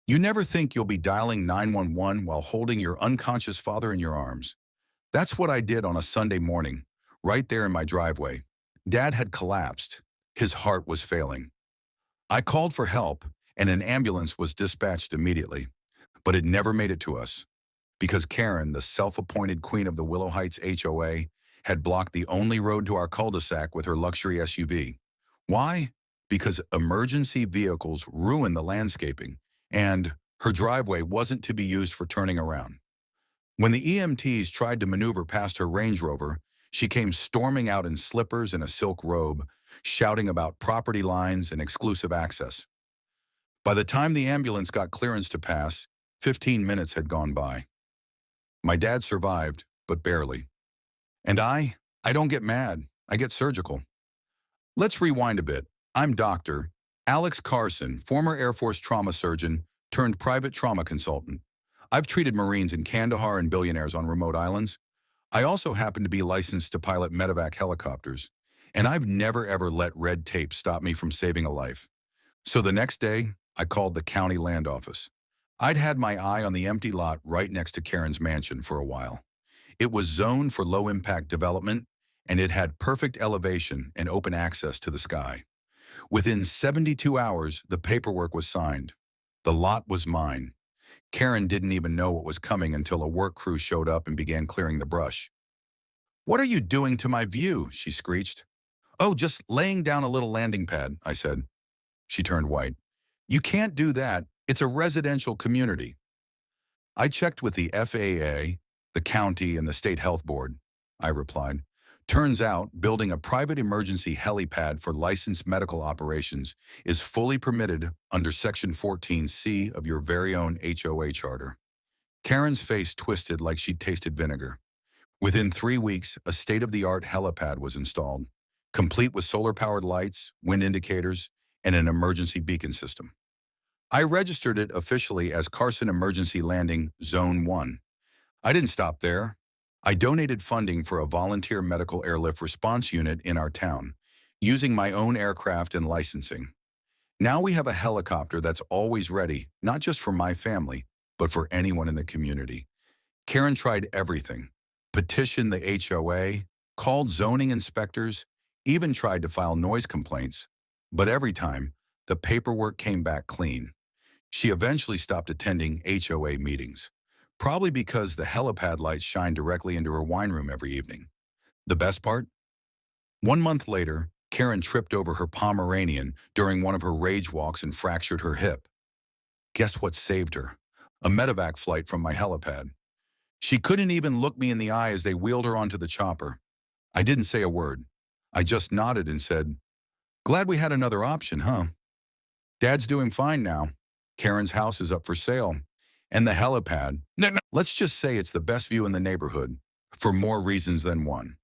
You never think you'll be dialing 911 while holding your unconscious father in your arms. That's what I did on a Sunday morning, right there in my driveway. Dad had collapsed. His heart was failing. I called for help, and an ambulance was dispatched immediately. But it never made it to us, because Karen, the self-appointed queen of the Willow Heights HOA, had blocked the only road to our cul-de-sac with her luxury SUV. Why? Because emergency vehicles ruin the landscaping, and her driveway wasn't to be used for turning around. When the EMTs tried to maneuver past her Range Rover, she came storming out in slippers and a silk robe, shouting about property lines and exclusive access. By the time the ambulance got clearance to pass, 15 minutes had gone by. My dad survived, but barely. And I don't get mad. I get surgical. Let's rewind a bit. I'm Dr. Alex Carson, former Air Force trauma surgeon turned private trauma consultant. I've treated Marines in Kandahar and billionaires on remote islands. I also happen to be licensed to pilot medevac helicopters. And I've never ever let red tape stop me from saving a life. So the next day, I called the county land office. I'd had my eye on the empty lot right next to Karen's mansion for a while. It was zoned for low-impact development, and it had perfect elevation and open access to the sky. Within 72 hours, the paperwork was signed. The lot was mine. Karen didn't even know what was coming until a work crew showed up and began clearing the brush. "What are you doing to my view?" she screeched. "Oh, just laying down a little landing pad," I said. She turned white. "You can't do that. It's a residential community." "I checked with the FAA, the county, and the state health board," I replied. "Turns out building a private emergency helipad for licensed medical operations is fully permitted under Section 14C of your very own HOA charter." Karen's face twisted like she'd tasted vinegar. Within 3 weeks, a state-of-the-art helipad was installed, complete with solar-powered lights, wind indicators, and an emergency beacon system. I registered it officially as Carson Emergency Landing Zone 1. I didn't stop there. I donated funding for a volunteer medical airlift response unit in our town, using my own aircraft and licensing. Now we have a helicopter that's always ready, not just for my family, but for anyone in the community. Karen tried everything. Petitioned the HOA, called zoning inspectors, even tried to file noise complaints. But every time, the paperwork came back clean. She eventually stopped attending HOA meetings, probably because the helipad lights shined directly into her wine room every evening. The best part? 1 month later, Karen tripped over her Pomeranian during one of her rage walks and fractured her hip. Guess what saved her? A medevac flight from my helipad. She couldn't even look me in the eye as they wheeled her onto the chopper. I didn't say a word. I just nodded and said, "Glad we had another option, huh?" Dad's doing fine now. Karen's house is up for sale. And the helipad, let's just say it's the best view in the neighborhood, for more reasons than one.